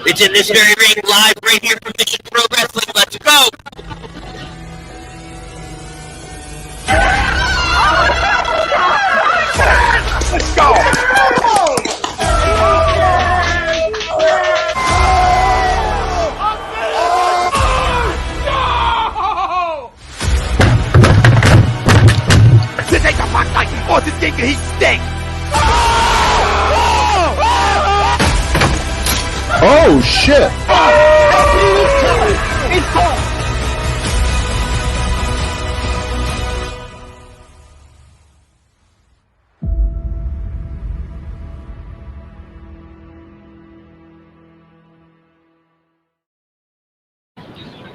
It's in this very ring, live right here from Mission Pro Wrestling. Let's go! Let's go! This ain't the fuck like horses think he stinks! Oh shit!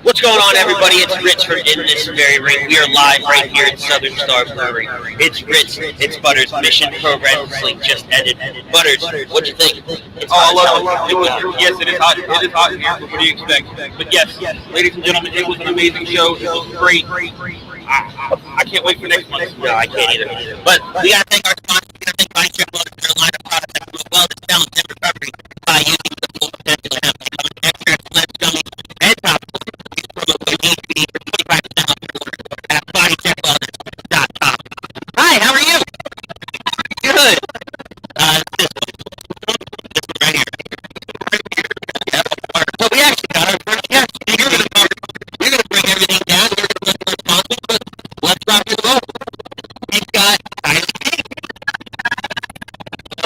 What's going on, everybody? It's Ritz from In This Very Ring. We are live right here at Southern Star Brewery. It's Ritz, it's Butters. Mission Pro Wrestling just ended. Butters, what'd you think? It's hot. Yes, it is hot. It is hot in here. What do you expect? But yes, ladies and gentlemen, it was an amazing show. It was great. I can't wait for next month. No, I can't either. But we gotta thank our sponsors. We gotta thank Body Check Blood for their line of products that do well as balance and recovery by using the full potential to have become an extra less gummy and topical. At bodycheckballers.com. Hi, how are you? Good. This one right here. So we actually got our first guest. You're gonna bring everything down. You're gonna look responsible, but let's rock and roll. We've got Kilynn King.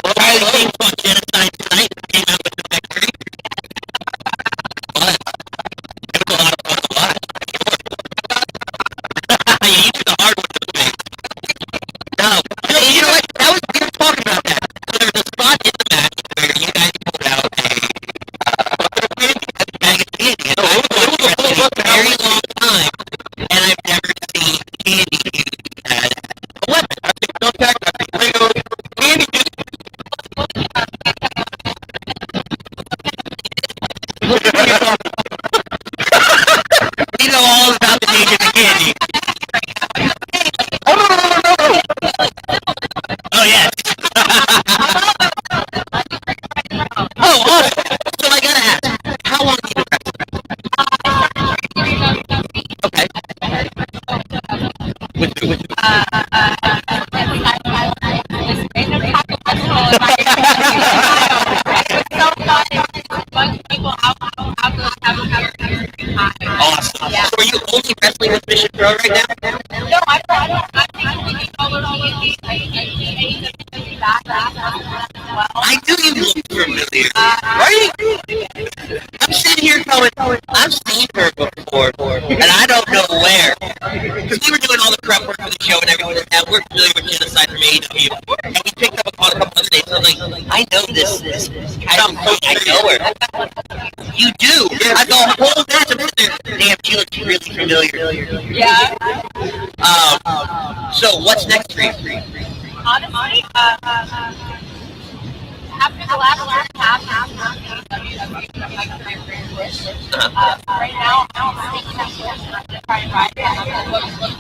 Kilynn King fought Jennacide tonight. Came out with the victory. But it was a lot of fun to watch. You did the hard one with me. No, you know what? We were talking about that. So there was a spot in the match where you guys pulled out a bag of candy. And I've been wrestling a very long time, and I've never seen candy used as a weapon. I think don't pack that thing. Candy just... We know all about the danger of candy. Oh, yes. Oh, awesome. So I gotta ask, how long have you been wrestling? Okay. With who? Awesome. Yeah. So are you only wrestling with Mission Pro right now? No, I'm I knew you looked familiar, right? I'm sitting here going, I've seen her before, and I don't know where. Because we were doing all the prep work for the show and everything, and we're familiar with Jennacide from AEW, and we picked up on a couple other days, and I'm like, I know this. I know her. You do? I go, whole match, I'm sitting there, damn, she looks really familiar. Yeah. So what's next for you? Honestly, after the last half, right now, I'm taking that course and I'm going to try and ride it.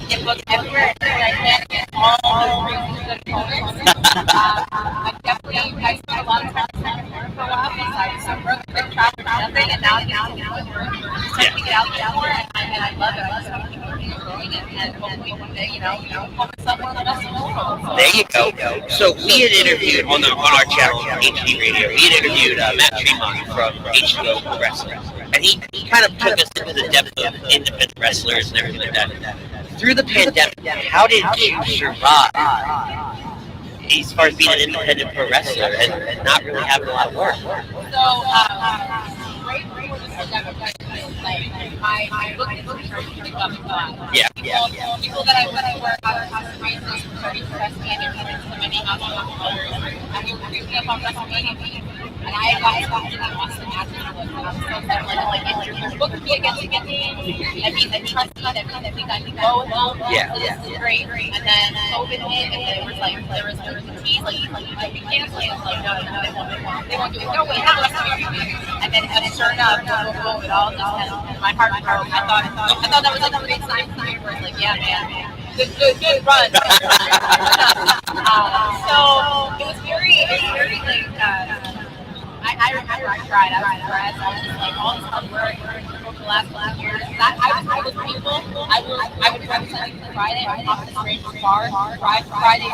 Get booked everywhere and I can get all the good opponents. I spent a lot of time in America for a while, besides some road trip travel and nothing, and now I'm trying to get out there more, and I love it. I just want to keep working and growing it, and hopefully one day, home somewhere the best in the world. There you go. So we had interviewed on our channel, HD Radio, we had interviewed Matt Tremont from H2O Wrestling, and he kind of took us into the depth of independent wrestlers and everything like that. Through the pandemic, how did you survive as far as being an independent pro wrestler and not really having a lot of work? So, right before the pandemic, my booking started to pick up. People that I went to work on prices started to press me and they're submitting on others. And we were creeping up on WrestleMania. And I had gotten that awesome matches and I was so excited. Like, if you're booking me against me, that means I trust me, that means I think I can go with them. So this is great. And then COVID hit and there was a tease, like, you might be canceling. It's like, no, they won't do it. No way, not WrestleMania. And then sure enough, it all just had my heart broke. I thought that was like a great sign for me where it's like, yeah, man. Good run. So it was very like I remember I cried. I was depressed. I was just like, all this hard work over the last 5 years. I was one of those people. I would drive Sunday through Friday. I would hop in a stranger's car, drive Friday,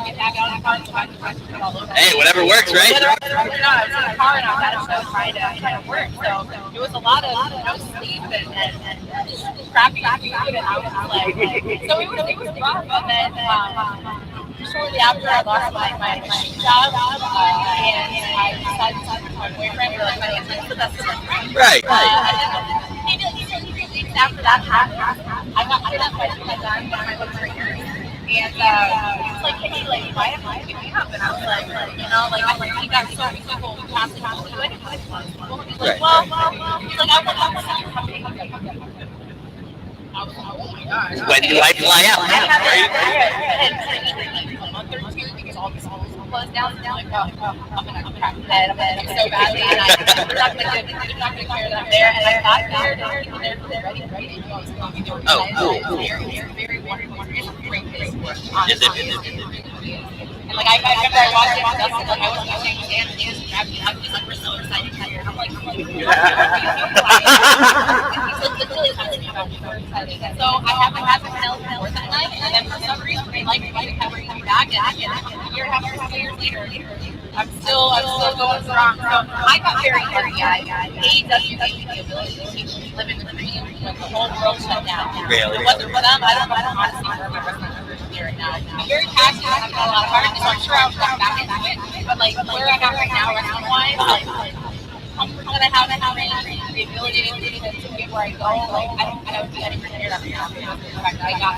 get back out of the car, and drive the rest of it all over. Hey, whatever works, right? Whether I was or not, I was in the car and I was at a show trying to work. So it was a lot of no sleep and crappy food, and I was like, so it was rough. And then shortly after I lost my job, and I decided to talk to my boyfriend for like my answers, so that's Right. Maybe like 2 weeks after that happened, I got hit up by my dad, one of my book trainers. And he was like, hey, like, why am I picking up? And I was like, you know, like, I think he got so many people who constantly want to do anything. He's like, well, he's like, I want to see you come pick up. I was like, oh my gosh. When do I fly out? I had like a month or two because all this closed down. And I'm like, oh, I'm going to crack the head. I'm going to do so badly. And they're not going to care that I'm there. And I got there, and they're ready. You know, it's going to be doing Oh, cool. It's very wonderful. It's a great place. And like I remember I walked in with Dustin, like I wasn't going to shake his hand, and he just grabbed me. I was like, we're so excited here. And I'm like, what do you do? And he's like, literally telling me about we're excited. And so I haven't had Penelope before that night, and then for some reason they like me to have her coming back, and a year and a half or 2 years later, I'm still going strong. So I got very lucky. AEW gave me the ability to keep living the dream when the whole world shut down. Really? Whether for them, I don't honestly know where my wrestling career right now. I'm very passionate. I've got a lot of heart, so I'm sure I'll get back into it. But like where I'm at right now, wrestling wise, like I'm gonna have the ability to get where I go. Like I would be anywhere near that right now. In fact, I got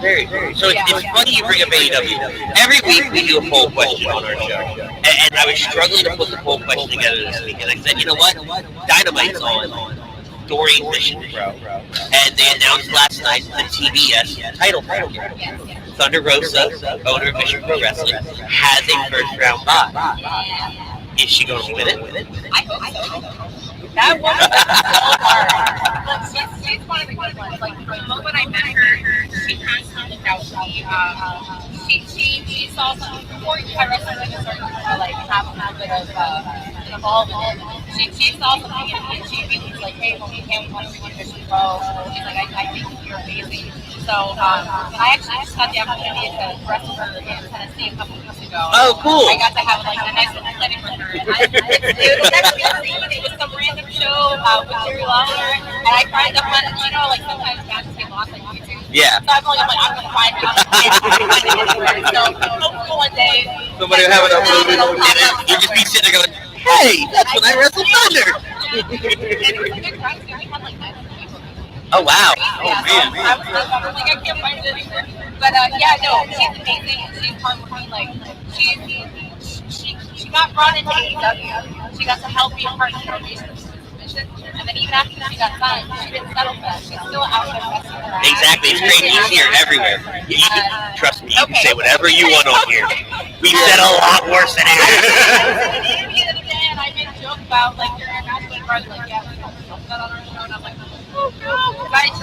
Very. So it's funny you bring up AEW. Every week we do a poll question on our show, and I was struggling to put the poll question together this week, and I said, you know what? Dynamite's on during Mission Pro, and they announced last night the TBS Title Tournament. Thunder Rosa, owner of Mission Pro Wrestling, has a first-round bye. Is she going to win it? I hope so. That woman is so hard. Look, she's one of the good ones. Like, the moment I met her, she constantly looked out for me. She saw something before you had wrestling and started to like have a little bit of an involvement. She saw something and she was like, hey, when you can't want to be Mission Pro, she's like, I think you're amazing. So I actually just got the opportunity to wrestle her in Tennessee a couple weeks ago. Oh, cool. I got to have like a nice little setting with her. It was actually a scene. It was some random show with Jerry Lawler, and I tried to find, you know, like sometimes matches get lost on YouTube. Yeah. So I'm like, I'm going to find it. So hopefully one day Somebody will have it uploaded, and you'll just be sitting there going, hey, that's when I wrestled Thunder. Oh, wow. Oh, man. I'm like, I can't find it anywhere. But, yeah, no, she's amazing. She's hardworking. Like, she got brought into AEW. She got to help be a part of the foundation of submission. And then even after she got signed, she didn't settle for that. She's still out there wrestling around. Exactly. It's great. He's here everywhere. You can, trust me, you can say whatever you want on here. We said a lot worse than it. I was in an interview the other day, and I made a joke about, like, your masculine brother, like, yeah, we're going to talk about on our show, and I'm like, oh, no. I just,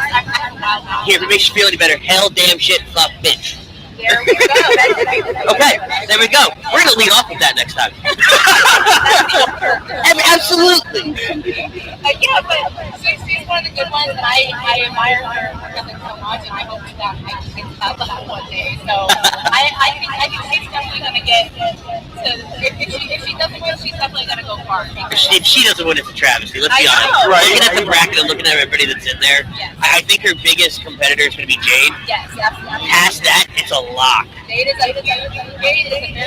Here, if it makes you feel any better, hell, damn, shit, fuck, bitch. There we go. Okay, there we go. We're going to lead off with that next time. Absolutely. Yeah, but she's one of the good ones, and I admire her so much, and I hope that I can have that one day. So I think she's definitely going to get to, if she doesn't win, she's definitely going to go far. If she doesn't win, it's a travesty. Let's be honest. Looking at the bracket and looking at everybody that's in there, yes. I think her biggest competitor is going to be Jade. Yes, absolutely. Past that, it's a lock. Jade is a very...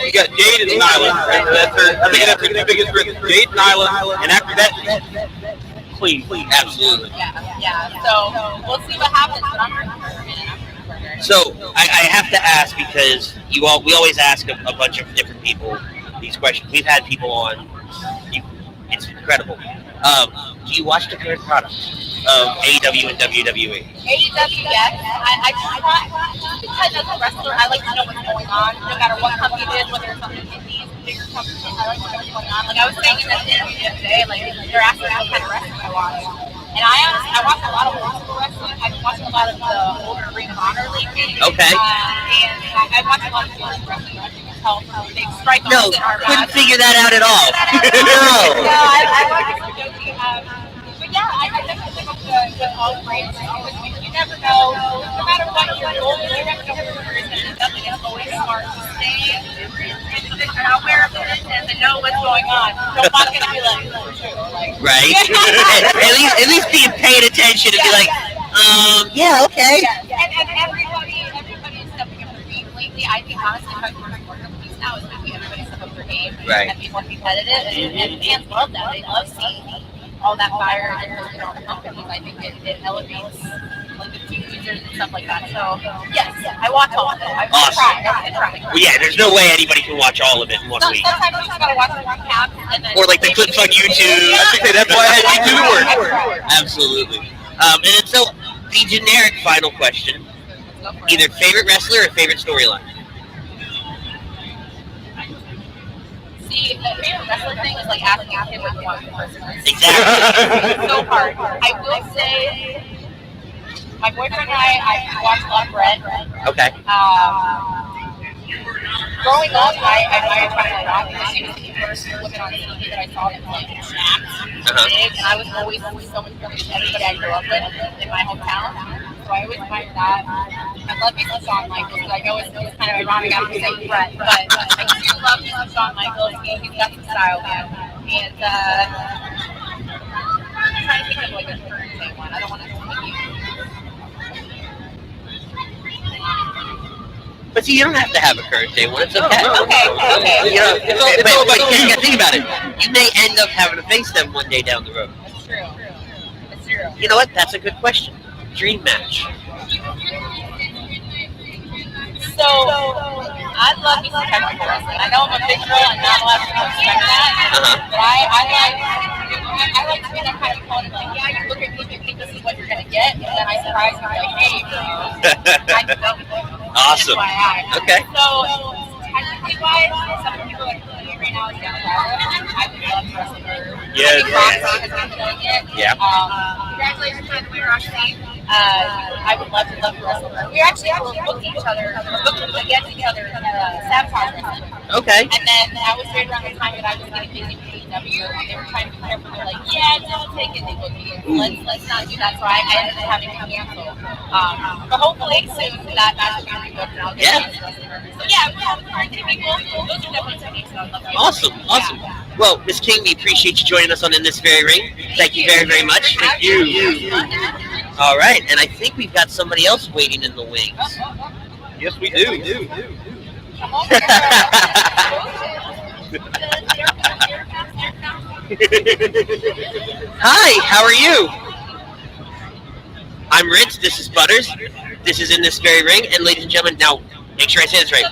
You got Jade and Nyla. Right? I think that's her two biggest risks. Jade and Nyla, and after that, clean. Absolutely. Yeah. So we'll see what happens, but I'm rooting for her, man. So I have to ask, because we always ask a bunch of different people these questions. We've had people on. It's incredible. Do you watch the current product of AEW and WWE? AEW, yes. I try, just because as a wrestler, I like to know what's going on, no matter what company it is, whether it's something indies, bigger companies, I like to know what's going on. Like I was saying in this interview the other day, like they're asking me what kind of wrestling I watch. And I watch a lot of old school wrestling. I've been watching a lot of the older Ring of Honor lately. Okay. And I watch a lot of Jewish wrestling. health. They strike No, us in our couldn't match. figure that out at all. No, No. I wasn't joking. But yeah, I definitely think with all grades, you never know. No matter what your goal is, you never know what the person is. Nothing is always smart to stay and aware of the business and know what's going on. So I'm not going to be like, Right? at least being paying attention and be like, yeah, okay. yes. And everybody is stepping up their game. Lately, I think honestly, my work of these now is making everybody step up their game and be more competitive. And fans love that. They love seeing all that fire in our companies. I think it elevates like the team users and stuff like that. So yes, I watch all of it. I try. Well, yeah, there's no way anybody can watch all of it in one week. Sometimes you just gotta watch the recaps and then Or like the clips on YouTube. That's why I had you do the work. Absolutely. And then so the generic final question: either favorite wrestler or favorite storyline. See, the favorite wrestler thing is like asking a kid what you want for Christmas. Exactly. It's so hard. I will say, my boyfriend and I watch a lot of Red. Okay. Growing up, I admired China a lot because she was the first woman on TV that I saw that was like snapped, big, and I was always so encouraged to everybody I grew up with in my hometown. So I always admired that. I love me some Shawn Michaels, but I know it's kind of ironic after saying Brett, but I do love me some Shawn Michaels. He's got some style, man. And I'm trying to think of like a current one. I don't want to But see, you don't have to have a current day one. It's okay. Okay. You know, but you gotta think about it. You may end up having to face them one day down the road. That's true. That's true. You know what? That's a good question. Dream match. So, I love me some technical wrestling. I know I'm a big girl and not a lot of people expect that, but I like to be that kind of opponent. Like, yeah, you look at me, you think this is what you're gonna get, and then I surprise you like, hey, I know. Awesome. Okay. So, technically wise, some people that are killing it right now is Jennacide. I would love to wrestle her. Yes. Roxy has been killing it. Yeah. Congratulations, by the way, Rache. I would love to wrestle her. We actually booked each other, against each other in Sabotage Wrestling. Okay. And then that was right around the time that I was getting busy with AEW, and they were trying to be careful. They're like, yeah, don't take it. They booked me. Let's not do that. So I ended up having to cancel. But hopefully soon that match will be rebooked and I'll get a chance to wrestle her. So yeah, we're having fun people. Those are definitely techniques that I'd love to do. Awesome. Well, Ms. King, we appreciate you joining us on In This Very Ring. Thank you very, very much. Thank you. All right, and I think we've got somebody else waiting in the wings. Yes, we do. Hi, how are you? I'm Ritz, this is Butters. This is In This Very Ring, and ladies and gentlemen, now, make sure I say this right.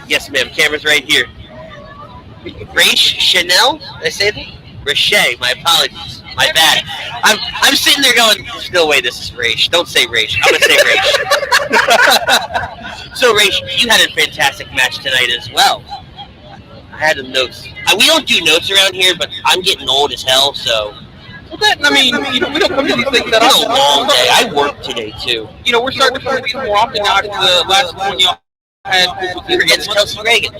Yes, ma'am, camera's right here. Rache Chanel, did I say that? Rache, my apologies. My bad. I'm sitting there going, there's no way this is Rache. Don't say Rache. I'm going to say Rache. So, Rache, you had a fantastic match tonight as well. I had the notes. We don't do notes around here, but I'm getting old as hell, so. Well, we don't come to these things that It's a long day. I worked today, too. We're starting to come to these more often now after the last one y'all had. You were against Kelsey Reagan.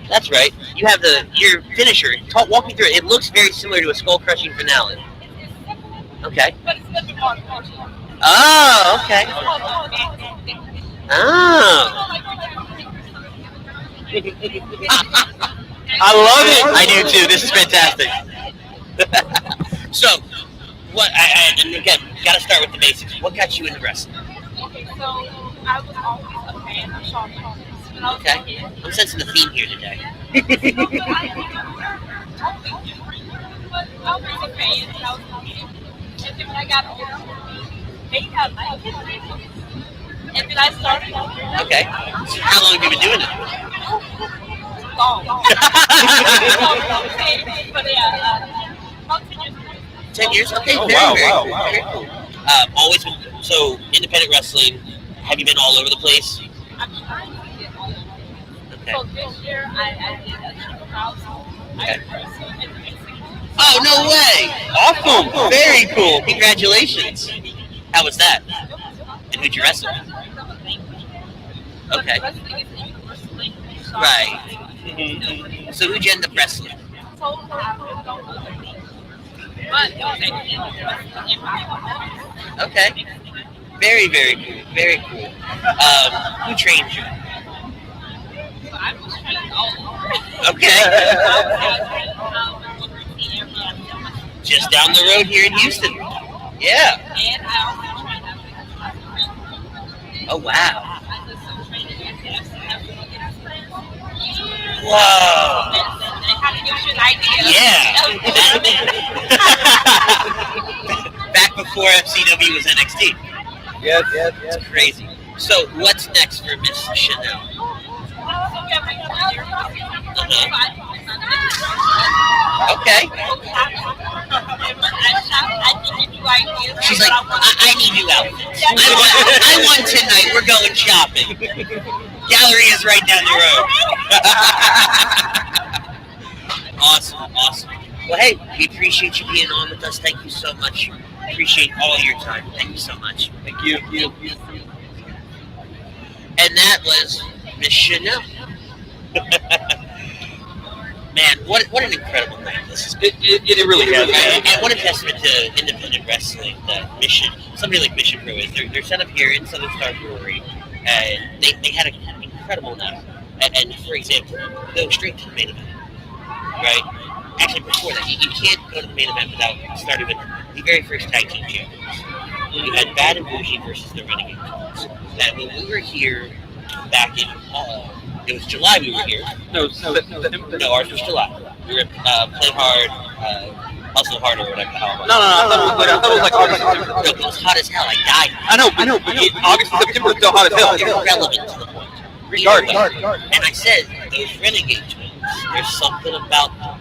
That's right. You have your finisher. Walk me through it. It looks very similar to a skull-crushing finale. Okay. But it's a bit more unfortunate. Oh, okay. Oh. I love it. I do too. This is fantastic. So, and again, got to start with the basics. What got you into wrestling? Okay, so I was always a fan of Shawn Michaels. Okay. I'm sensing the theme here today. I was a fan, and I was and then when I got older, they got my kids. And then I started. Okay. How long have you been doing it? Long. But yeah, about 10 years. 10 years? Okay, Oh, very wow. cool. Always been, so independent wrestling, have you been all over the place? I'm trying to get all of them. Okay. So this year, I did a triple house. Okay. I wrestled in racing. Oh, no way! Awesome! Very cool. Congratulations. How was that? And who'd you wrestle? Okay. Wrestling is a universal language. Right. So who'd you end up wrestling? But it was Okay. Very, very cool. Very cool. Who trained you? I was trained all over. Okay. Just down the road here in Houston. Yeah. And I also trained up in Oh, wow. I did some training at the Whoa. That kind of gives you an idea. Yeah. Back before FCW was NXT. Yes. It's crazy. So what's next for Miss Chanel? Okay. She's like, I need new outfits. I want tonight. We're going shopping. Gallery is right down the road. Awesome. Well, hey, we appreciate you being on with us. Thank you so much. Appreciate all your time. Thank you so much. Thank you. And that was Miss Chanel. Man, what an incredible night this has been. It really has. And what a testament to independent wrestling that Mission, somebody like Mission Pro is. They're set up here in Southern Star Brewery, and they had an incredible night. And for example, go straight to the main event, right? Actually, before that, you can't go to the main event without starting with the very first tag team champions. You had Bad and Boujee versus the Renegade Twins. And when we were here back in, it was July we were here. No, Ours was July. We were Play Hard, Hustle Hard, or whatever the hell. No, I thought it was like August, September. No, it was hot as hell. I died. I know, but August and September is still hot as hell. Irrelevant to the point. Regardless. And I said, those Renegade Twins, there's something about them.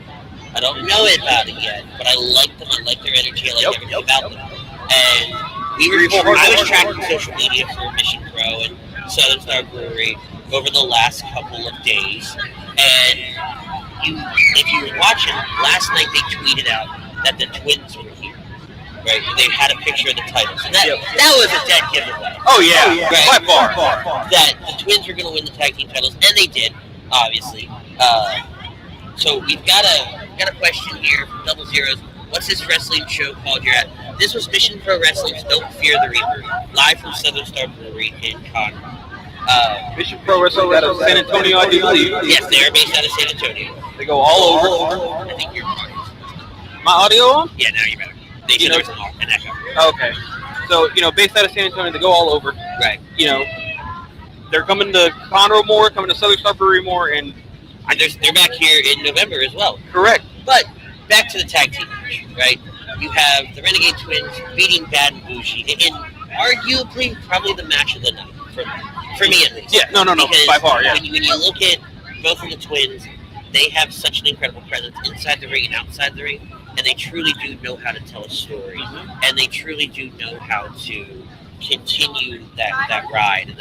I don't know about it yet, but I like them. I like their energy. I like everything about them. And I was tracking social media for Mission Pro and Southern Star Brewery over the last couple of days. And if you were watching, last night they tweeted out that the Twins were here. Right? They had a picture of the titles. And that was a dead giveaway. Oh, yeah. Right? By far. That the Twins were going to win the tag team titles, and they did, obviously. So we've got a question here from Double Zeros. What's this wrestling show called you're at? This was Mission Pro Wrestling's Don't Fear the Reaper, live from Southern Star Brewery in Conroe. Mission Pro Wrestling out of San Antonio, I do believe. Yes, they are based out of San Antonio. They go all over. I think you're My audio on? Yeah, now you're better. They said there was an echo. Okay. So, based out of San Antonio, they go all over. Right. They're coming to Conroe more, coming to Southern Star Brewery more, and they're back here in November as well. correct. But back to the tag team match, right? You have the Renegade Twins beating Bad and Boujee in arguably probably the match of the night, for me at least. Yeah, no, Because by far, yeah. When you look at both of the Twins, they have such an incredible presence inside the ring and outside the ring, and they truly do know how to tell a story, and they truly do know how to continue that ride and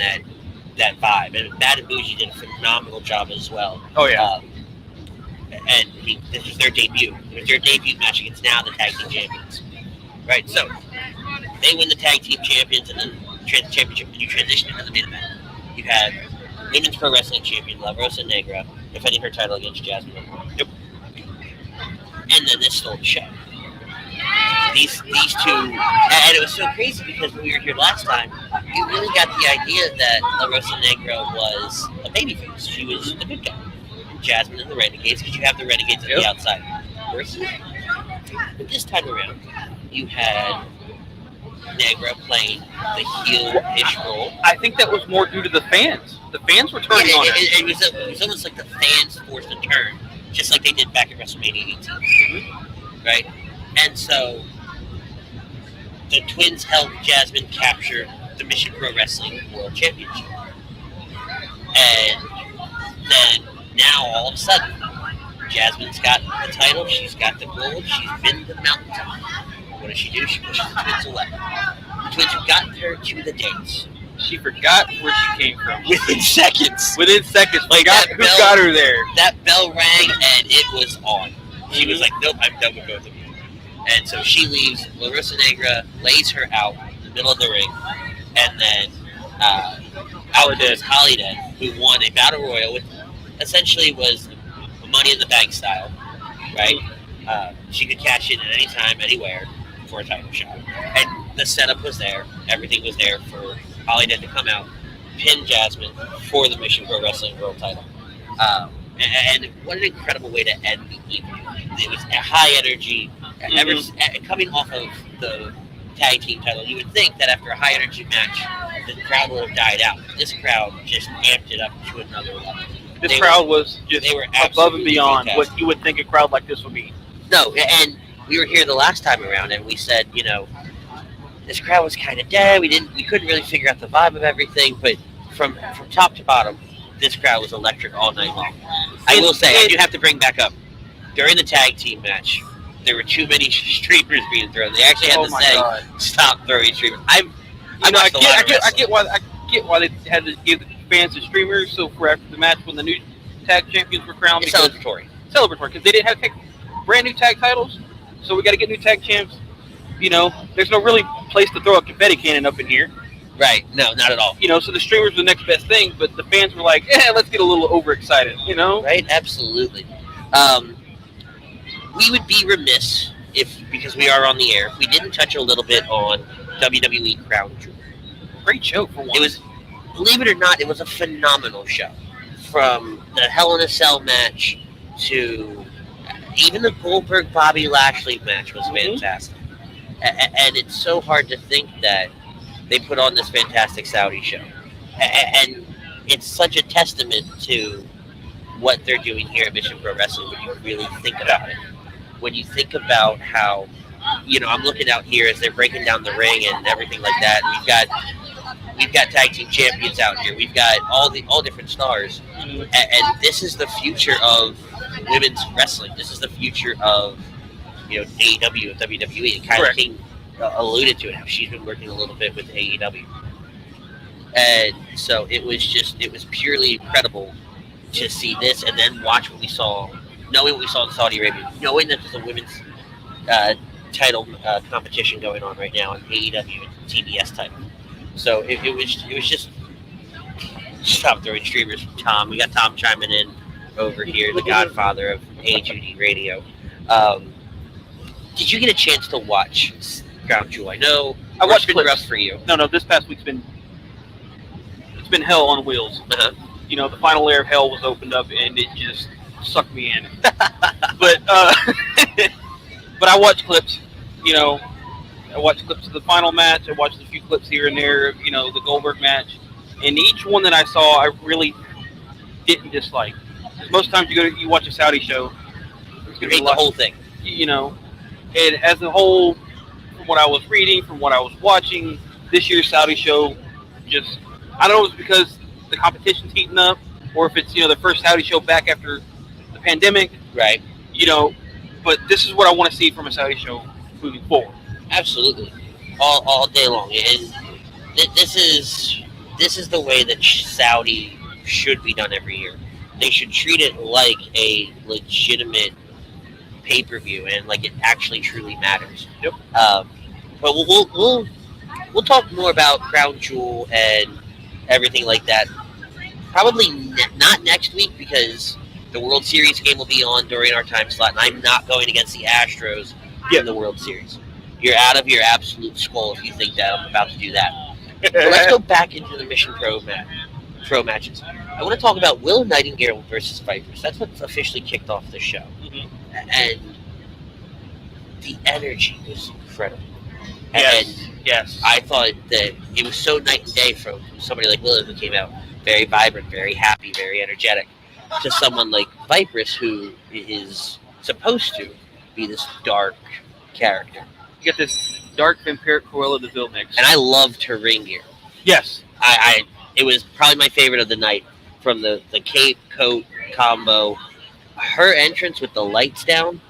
that vibe. And Bad and Boujee did a phenomenal job as well. Oh, yeah. And this was their debut. It was their debut match against now the tag team champions. Right? So, they win the tag team champions and then championship, and you transition into the main event. You had Women's Pro Wrestling champion Rosa Negra defending her title against Jazmin Allure. Yep. And then this stole the show. These two, and it was so crazy because when we were here last time, you really got the idea that Rosa Negra was a babyface. She was the good guy. Jazmin and the Renegades, because you have the Renegades on the outside. But this time around, you had Negra playing the heel-ish role. I think that was more due to the fans. The fans were turning on her. It was almost like the fans forced a turn, just like they did back at WrestleMania 18. Right? And so, the Twins helped Jazmin capture the Mission Pro Wrestling World Championship. And then, now, all of a sudden, Jazmin's got the title, she's got the gold, she's been to the mountaintop. What does she do? She pushes the Twins away. The Twins have gotten her to the dance. She forgot where she came from. Within seconds. Who got her there? That bell rang, and it was on. She was like, nope, I'm done with both of you. And so she leaves. Rosa Negra lays her out in the middle of the ring. And then out comes Holidead, who won a battle royal with essentially was Money in the Bank style, right? She could cash in at any time, anywhere for a title shot. And the setup was there. Everything was there for Holidead to come out, pin Jazmin for the Mission Pro Wrestling World Title. And what an incredible way to end the evening. It was a high energy. Coming off of the tag team title, you would think that after a high energy match, the crowd would have died out. This crowd just amped it up to another level. This crowd was just above and beyond what you would think a crowd like this would be. No, and we were here the last time around, and we said, you know, this crowd was kind of dead. We couldn't really figure out the vibe of everything, but from top to bottom, this crowd was electric all night long. I will say, I do have to bring back up, during the tag team match, there were too many streamers being thrown. They actually had to say, stop throwing streamers. I get why they had to give the fans the streamers. So for after the match, when the new tag champions were crowned, it's celebratory because they didn't have brand new tag titles. So we got to get new tag champs. You know, there's no really place to throw a confetti cannon up in here. Right? No, not at all. You know, so the streamers were the next best thing, but the fans were like, let's get a little overexcited. You know? Right? Absolutely. We would be remiss because we are on the air, if we didn't touch a little bit on WWE Crown Jewel. Great show for one. It was, believe it or not, it was a phenomenal show. From the Hell in a Cell match to even the Goldberg Bobby Lashley match was fantastic. And it's so hard to think that they put on this fantastic Saudi show. And it's such a testament to what they're doing here at Mission Pro Wrestling when you really think about it. When you think about how, you know, I'm looking out here as they're breaking down the ring and everything like that. We've got tag team champions out here. We've got all different stars, and this is the future of women's wrestling. This is the future of, you know, AEW and WWE. And Kilynn King alluded to it, how she's been working a little bit with AEW, and so it was purely incredible to see this and then watch what we saw. Knowing what we saw in Saudi Arabia, knowing that there's a women's title competition going on right now in AEW and TBS title. So it was just stop throwing streamers from Tom. We got Tom chiming in over here, the godfather of AEW Radio. Did you get a chance to watch Crown Jewel? I know I watched clips. Rough for you. No, this past week's been hell on wheels. You know, the final layer of hell was opened up and it just sucked me in. But I watched clips, you know. I watched clips of the final match. I watched a few clips here and there, you know, the Goldberg match. And each one that I saw, I really didn't dislike. Most times you watch a Saudi show, you hate the whole thing. You know, and as a whole, from what I was reading, from what I was watching, this year's Saudi show just, I don't know if it's because the competition's heating up or if it's, you know, the first Saudi show back after the pandemic. Right. You know, but this is what I want to see from a Saudi show moving forward. Absolutely, all day long, and this is the way that Saudi should be done every year. They should treat it like a legitimate pay-per-view and like it actually truly matters. Yep. But we'll talk more about Crown Jewel and everything like that. Probably not next week because the World Series game will be on during our time slot, and I'm not going against the Astros in the World Series. You're out of your absolute skull if you think that I'm about to do that. So let's go back into the Mission Pro matches. I want to talk about Willow Nightingale versus Vipress. That's what's officially kicked off the show. And the energy was incredible. Yes. I thought that it was so night and day from somebody like Willow who came out very vibrant, very happy, very energetic, to someone like Vipress who is supposed to be this dark character. You get this dark vampiric Cruella de Vil mix. And I loved her ring gear. Yes. It was probably my favorite of the night, from the cape, coat, combo. Her entrance with the lights down,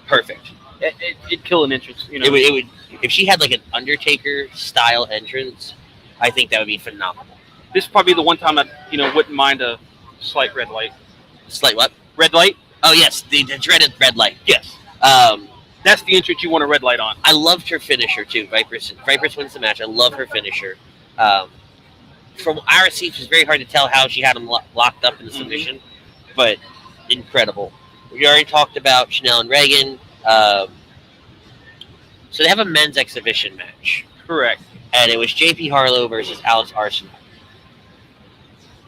perfect. It'd kill an entrance, you know. It would, if she had like an Undertaker style entrance, I think that would be phenomenal. This is probably the one time I, you know, wouldn't mind a slight red light. Slight what? Red light? Oh yes, the dreaded red light. Yes. That's the entrance you want a red light on. I loved her finisher too. Vipress wins the match. I love her finisher. From our seats, it was very hard to tell how she had him locked up in the submission. but incredible. We already talked about Chanel and Reagan. So they have a men's exhibition match. Correct. And it was JP Harlow versus Alex Arsenal.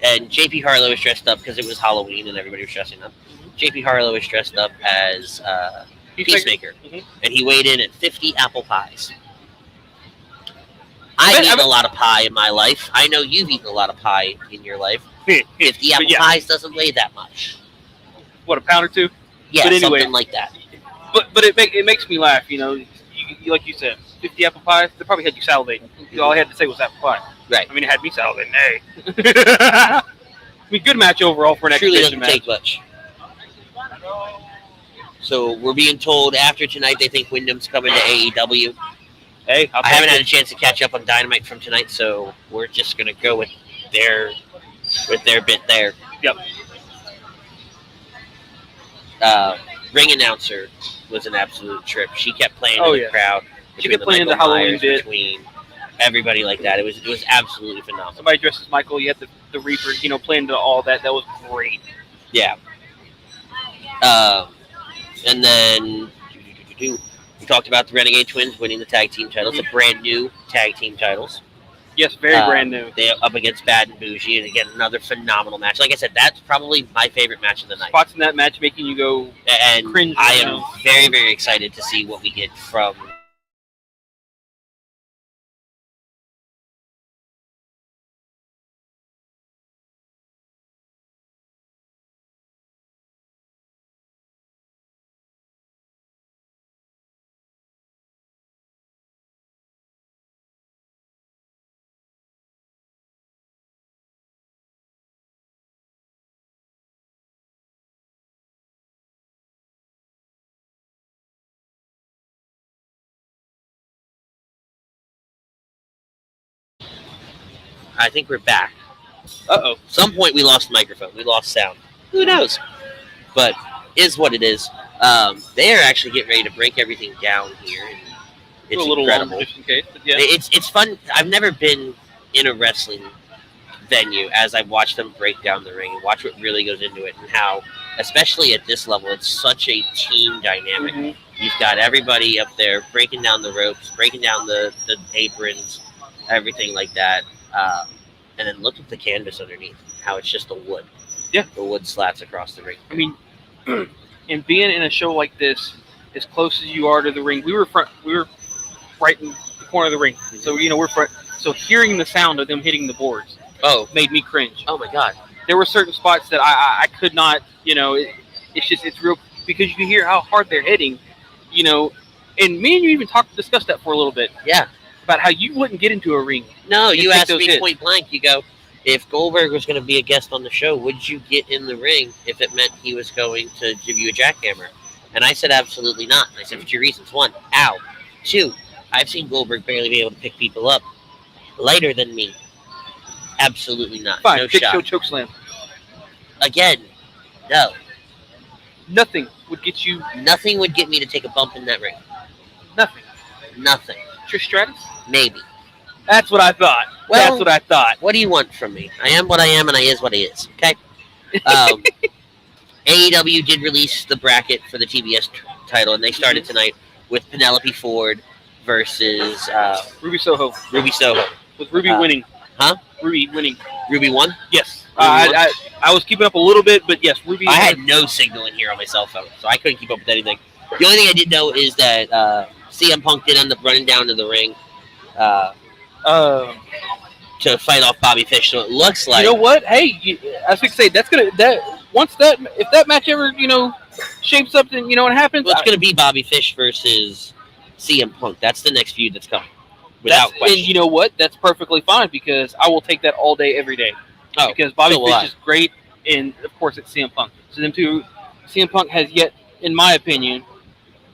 And JP Harlow was dressed up because it was Halloween and everybody was dressing up. JP Harlow was dressed up as Peacemaker. And he weighed in at 50 apple pies. I've eaten a lot of pie in my life. I know you've eaten a lot of pie in your life. 50 apple pies doesn't weigh that much. What, a pound or two? Yeah, but anyway, something like that. But it makes me laugh, you know. You, like you said, 50 apple pies, they probably had you salivating. All I had to say was apple pie. Right. I mean, it had me salivating. Hey. I mean, good match overall for an exhibition match. Truly doesn't take much. So we're being told after tonight they think Wyndham's coming to AEW. Hey, I haven't had a chance to catch up on Dynamite from tonight, so we're just gonna go with their bit there. Yep. Ring announcer was an absolute trip. She kept playing in the crowd. She kept playing the Halloween bit between everybody like that. It was absolutely phenomenal. Somebody dressed as Michael. You had the Reaper, you know, playing to all that. That was great. Yeah. And then we talked about the Renegade Twins winning the tag team titles, the brand new tag team titles. Yes, very brand new. They're up against Bad and Boujee, and again, another phenomenal match. Like I said, that's probably my favorite match of the night. Spots in that match making you go and cringe. I am very, very excited to see what we get from. I think we're back. Uh-oh. Some point we lost the microphone. We lost sound. Who knows? But is what it is. They are actually getting ready to break everything down here. And it's a little incredible. Long, just in case, but yeah. It's fun. I've never been in a wrestling venue as I've watched them break down the ring and watch what really goes into it and how, especially at this level, it's such a team dynamic. Mm-hmm. You've got everybody up there breaking down the ropes, breaking down the aprons, everything like that. And then look at the canvas underneath, how it's just a wood. Yeah. The wood slats across the ring. I mean, and being in a show like this, as close as you are to the ring, we were right in the corner of the ring. Mm-hmm. So, you know, we're front. So hearing the sound of them hitting the boards made me cringe. Oh, my God. There were certain spots that I could not, you know, it's real, because you can hear how hard they're hitting, you know, and me and you even discussed that for a little bit. Yeah. About how you wouldn't get into a ring. No, you asked me point blank. You go, if Goldberg was going to be a guest on the show, would you get in the ring if it meant he was going to give you a jackhammer? And I said, absolutely not. And I said, for two reasons. One, ow. Two, I've seen Goldberg barely be able to pick people up lighter than me. Absolutely not. Fine, no big shot. show choke slam. Again, no. Nothing would get you. Nothing would get me to take a bump in that ring. Nothing. Trish Stratus? Maybe. That's what I thought. Well, that's what I thought. What do you want from me? I am what I am, and I is what I is. Okay. AEW did release the bracket for the TBS title, and they started tonight with Penelope Ford versus Ruby Soho. With Ruby winning. Huh? Ruby winning. Ruby won? Yes. I was keeping up a little bit, but yes, Ruby. I had no signal in here on my cell phone, so I couldn't keep up with anything. The only thing I did know is that CM Punk did end up running down to the ring to fight off Bobby Fish. So it looks like, you know what? Hey, I was going to say if that match ever shapes up, then you know what happens. Well, it's going to be Bobby Fish versus CM Punk. That's the next feud that's coming, without question. And you know what? That's perfectly fine, because I will take that all day, every day. Oh, because Bobby Fish is great, and of course it's CM Punk. So them two, CM Punk has yet, in my opinion,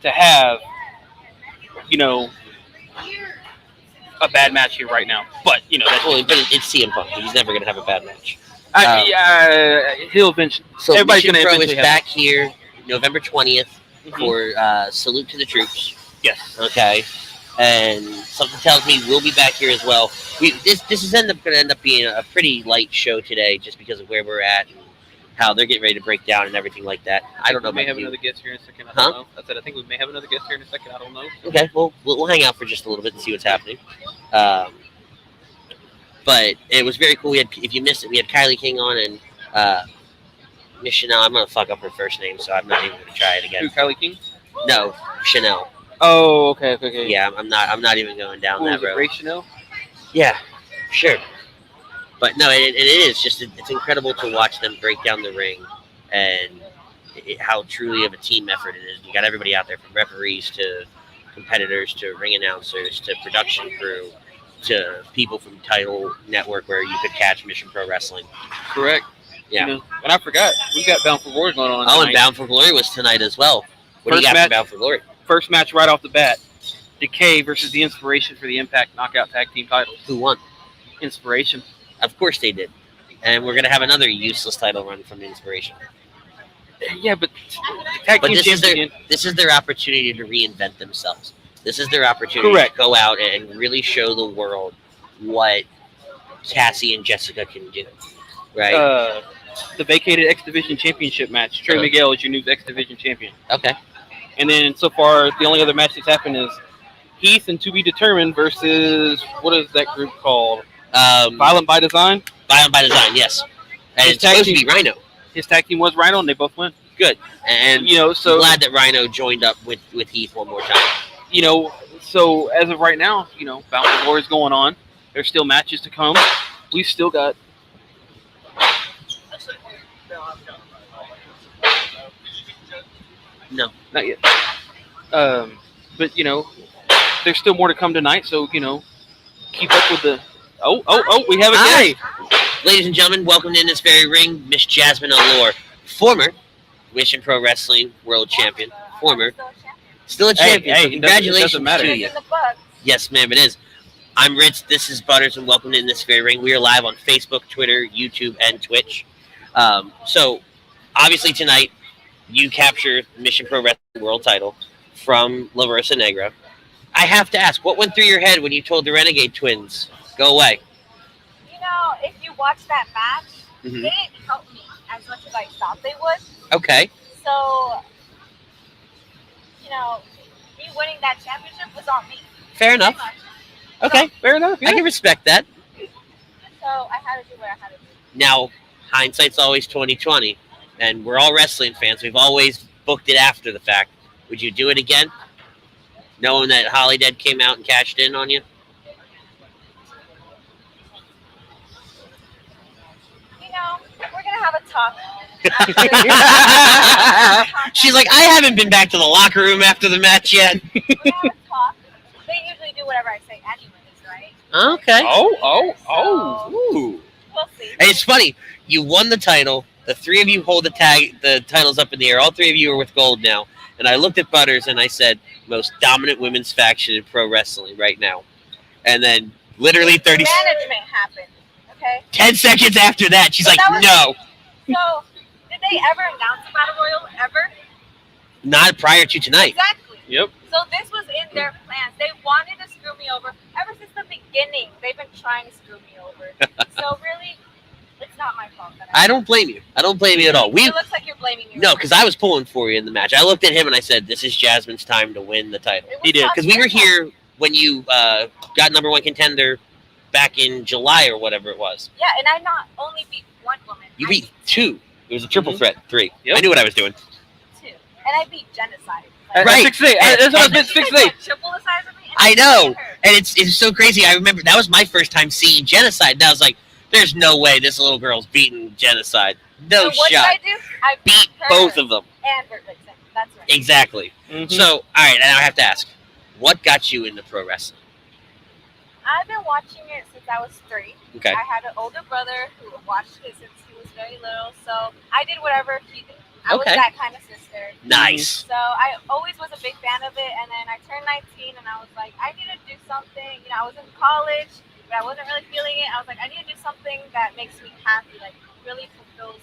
to have, a bad match here right now. But it's CM Punk. He's never going to have a bad match. He'll eventually. So everybody's going to Pro eventually is back here November 20th for Salute to the Troops. Yes. Okay. And something tells me we'll be back here as well. This is going to end up being a pretty light show today, just because of where we're at and how they're getting ready to break down and everything like that. I don't know. We may about have you. another guest here in a second. I don't know. I said I think we may have another guest here in a second. I don't know. Okay, well, we'll hang out for just a little bit and see what's happening. But it was very cool. If you missed it, we had Kilynn King on and Miss Chanel. I'm gonna fuck up her first name, so I'm not even gonna try it again. Who, Kilynn King? No, Chanel. Oh, okay. Yeah, I'm not even going down that road. Rache Chanel? Yeah, sure. But no, it is just it's incredible to watch them break down the ring and how truly of a team effort it is. You got everybody out there, from referees to competitors to ring announcers to production crew to people from Title Network where you could catch Mission Pro Wrestling. Correct. Yeah. You know, and I forgot, we got Bound for Glory going on tonight. And Bound for Glory was tonight as well. What do you got for Bound for Glory? First match right off the bat. Decay versus the Inspiration for the Impact Knockout Tag Team titles. Who won? Inspiration. Of course they did. And we're going to have another useless title run from the Inspiration. Yeah, but tag team this is their opportunity to reinvent themselves. This is their opportunity to go out and really show the world what Cassie and Jessica can do. Right? The vacated X Division Championship match. Trey Miguel is your new X Division champion. Okay. And then so far, the only other match that's happened is Heath and To Be Determined versus, what is that group called? Violent by Design? Violent by Design, yes. And it's supposed to be Rhino. His tag team was Rhino, and they both win. Good. And you know, so I'm glad that Rhino joined up with Heath one more time. You know, so as of right now, you know, Bound for Glory is going on. There's still matches to come. We've still got. No, not yet. But you know, there's still more to come tonight. So you know, keep up with the. Oh! We have a guest. Ladies and gentlemen, welcome in this very ring, Miss Jazmin Allure, former Mission Pro Wrestling World Champion, still a champion. Hey, so congratulations doesn't matter. to you. Yes, ma'am, it is. I'm Ritz. This is Butters, and welcome in this very ring. We are live on Facebook, Twitter, YouTube, and Twitch. So, obviously tonight, you capture the Mission Pro Wrestling World Title from Rosa Negra. I have to ask, what went through your head when you told the Renegade Twins, go away? You know, if you watch that match, they didn't help me as much as I thought they would. Okay. So, you know, me winning that championship was on me. Fair enough. Okay, fair enough. Yeah. I can respect that. So I had to do what I had to do. Now, hindsight's always 20/20, and we're all wrestling fans. We've always booked it after the fact. Would you do it again, knowing that Holidead came out and cashed in on you? You know, we're gonna have a talk. She's like, I haven't been back to the locker room after the match yet. We're gonna have a talk. They usually do whatever I say anyways, right? Okay. Ooh. We'll see. And it's funny. You won the title. The three of you hold the titles up in the air. All three of you are with gold now. And I looked at Butters and I said, most dominant women's faction in pro wrestling right now. And then literally 30 management happened. Okay. 10 seconds after that, she's like, no. So, did they ever announce a battle royal ever? Not prior to tonight. Exactly. Yep. So this was in their plans. They wanted to screw me over. Ever since the beginning, they've been trying to screw me over. So really, it's not my fault. I don't blame you. I don't blame you at all. It looks like you're blaming me. No, because I was pulling for you in the match. I looked at him and I said, this is Jazmin's time to win the title. He did. Because we were here when you got number one contender back in July or whatever it was. Yeah, and I not only beat one woman. You beat two. It was a triple threat, 3. Yep. I knew what I was doing. 2. And I beat Jennacide. Right. 6'8". That's what I meant, 6'8". Triple the size of me. I know. And it's so crazy. I remember that was my first time seeing Jennacide. And I was like, there's no way this little girl's beating Jennacide. No so what shot. Did I do? I beat both of them. And Bert Dixon. That's right. Exactly. Mm-hmm. So, all right, and I have to ask, what got you into pro wrestling? I've been watching it since I was 3. Okay. I had an older brother who watched it since he was very little, so I did whatever he did. I was that kind of sister. Nice. So I always was a big fan of it, and then I turned 19, and I was like, I need to do something. You know, I was in college, but I wasn't really feeling it. I was like, I need to do something that makes me happy, like really fulfills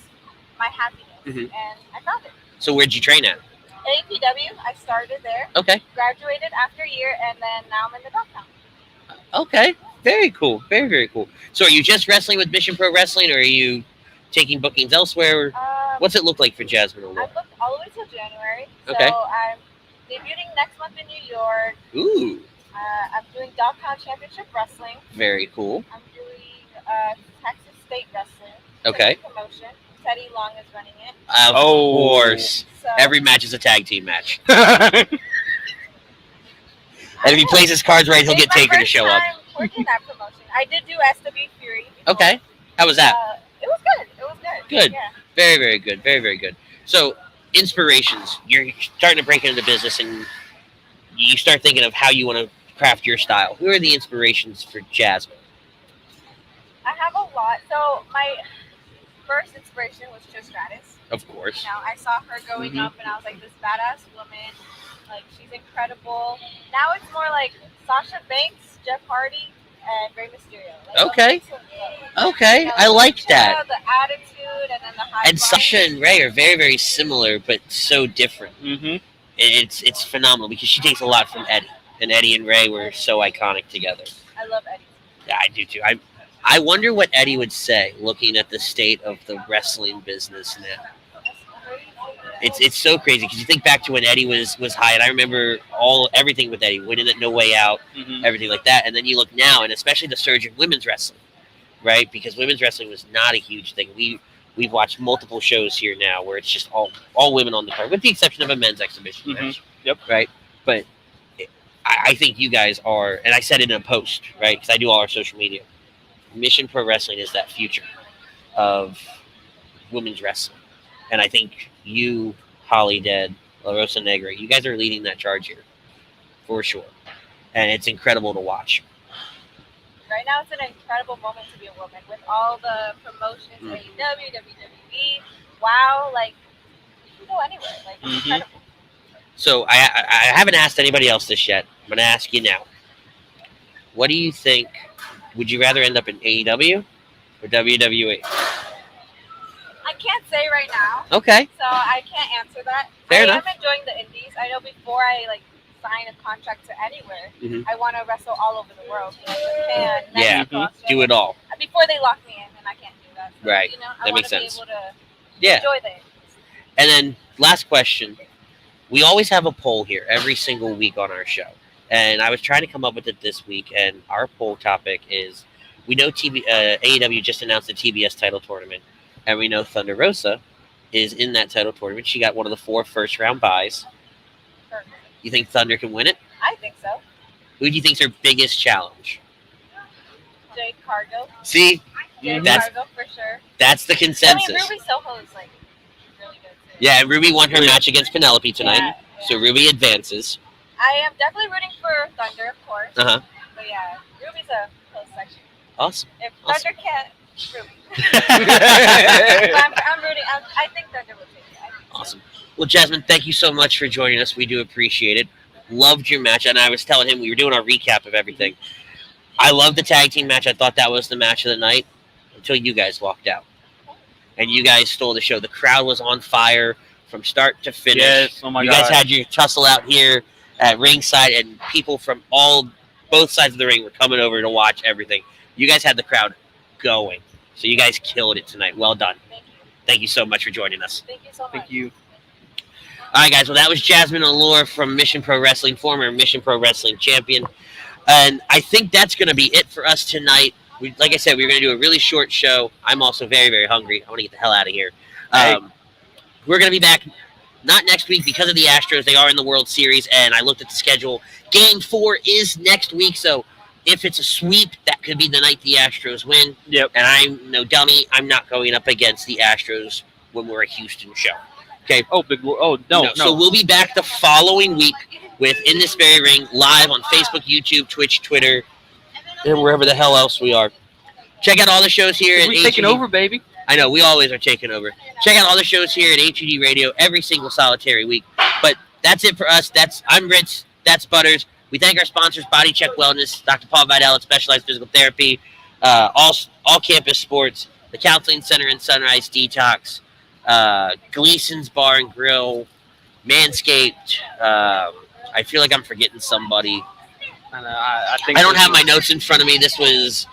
my happiness, and I found it. So where'd you train at? AEW, I started there. Okay. Graduated after a year, and then now I'm in the downtown. Okay. Very cool. Very, very cool. So are you just wrestling with Mission Pro Wrestling, or are you taking bookings elsewhere? What's it look like for Jazmin Allure? I've booked all the way till January. Okay. So I'm debuting next month in New York. Ooh, I'm doing Dogtown Championship Wrestling. very cool. I'm doing Texas State Wrestling. Okay. Promotion. Teddy Long is running it. Of course. So Every match is a tag team match. And if he plays his cards right, he'll get Taker to show up. Working that promotion. I did do SW Fury. Okay. How was that? It was good. It was good. Good. Yeah. Very, very good. Very, very good. So, inspirations. You're starting to break into business and you start thinking of how you want to craft your style. Who are the inspirations for Jazmin? I have a lot. So, my first inspiration was Trish Stratus. Of course. You know, I saw her growing up and I was like, this badass woman. Like, she's incredible. Now it's more like Sasha Banks, Jeff Hardy, and Rey Mysterio. Like, Okay. Okay. You know, I like Trish, that. The attitude and then the high And Sasha and Ray are very, very similar, but so different. Mm-hmm. It's phenomenal because she takes a lot from Eddie. And Eddie and Ray were so iconic together. I love Eddie. Yeah, I do too. I wonder what Eddie would say looking at the state of the wrestling business now. It's so crazy because you think back to when Eddie was high, and I remember everything with Eddie, winning at No Way Out, everything like that. And then you look now, and especially the surge in women's wrestling, right? Because women's wrestling was not a huge thing. We've watched multiple shows here now where it's just all women on the card, with the exception of a men's exhibition match. Yep. Right. But I think you guys are, and I said it in a post, right? Because I do all our social media. Mission Pro Wrestling is that future of women's wrestling. And I think you, Holidead, Rosa Negra, you guys are leading that charge here, for sure. And it's incredible to watch. Right now, it's an incredible moment to be a woman with all the promotions, AEW, WWE. Wow, like, you can go anywhere. Like, it's incredible. So I haven't asked anybody else this yet. I'm going to ask you now. What do you think? Would you rather end up in AEW or WWE? I can't say right now. Okay. So I can't answer that. Fair enough. I'm enjoying the indies. I know before I sign a contract to anywhere, I want to wrestle all over the world. You know, Japan, Mexico, Australia. Do it all. Before they lock me in, and I can't do that. So, Right. You know, That makes sense. I want to be able to enjoy the indies. And then last question. We always have a poll here every single week on our show. And I was trying to come up with it this week, and our poll topic is, we know AEW just announced the TBS Title Tournament, and we know Thunder Rosa is in that title tournament. She got one of the 4 first-round buys. Perfect. You think Thunder can win it? I think so. Who do you think's her biggest challenge? Jade Cargo. See? Jade That's Cargo for sure. That's the consensus. I mean, Ruby Soho is really good too. Yeah, and Ruby won her match against Penelope tonight, Yeah. so Ruby advances. I am definitely rooting for Thunder, of course. Uh-huh. But yeah, Ruby's a close section. Awesome. If Awesome. Thunder can't, Ruby. I'm rooting. I think Thunder will take it. Awesome. Well, Jazmin, thank you so much for joining us. We do appreciate it. Loved your match, and I was telling him we were doing our recap of everything. I loved the tag team match. I thought that was the match of the night until you guys walked out. And you guys stole the show. The crowd was on fire from start to finish. Yes, oh my you God. guys had your tussle out here at ringside, and people from both sides of the ring were coming over to watch everything. You guys had the crowd going. So you guys killed it tonight. Well done. Thank you. Thank you so much for joining us. Thank you so much. Thank you. All right, guys. Well, that was Jazmin Allure from Mission Pro Wrestling, former Mission Pro Wrestling champion. And I think that's going to be it for us tonight. Like I said, we were going to do a really short show. I'm also very, very hungry. I want to get the hell out of here. We're going to be back not next week because of the Astros. They are in the World Series, and I looked at the schedule. Game 4 is next week, so if it's a sweep, that could be the night the Astros win. Yep. And I'm no dummy. I'm not going up against the Astros when we're a Houston show. Okay. Oh, no. So we'll be back the following week with In This Very Ring live on Facebook, YouTube, Twitch, Twitter, and wherever the hell else we are. Check out all the shows here at We're taking over, baby. I know, we always are taking over. Check out all the shows here at HUD Radio every single solitary week. But that's it for us. I'm Ritz. That's Butters. We thank our sponsors, Body Check Wellness, Dr. Paul Vidal at Specialized Physical Therapy, all Campus Sports, the Counseling Center in Sunrise Detox, Gleason's Bar and Grill, Manscaped. I feel like I'm forgetting somebody. I don't have my notes in front of me. This was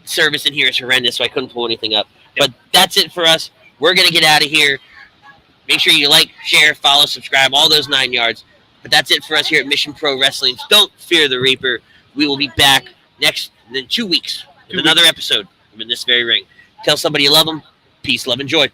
service in here is horrendous, so I couldn't pull anything up. But that's it for us. We're going to get out of here. Make sure you like, share, follow, subscribe, all those 9 yards. But that's it for us here at Mission Pro Wrestling. Don't fear the Reaper. We will be back in 2 weeks with another episode in this very ring. Tell somebody you love them. Peace, love, and joy.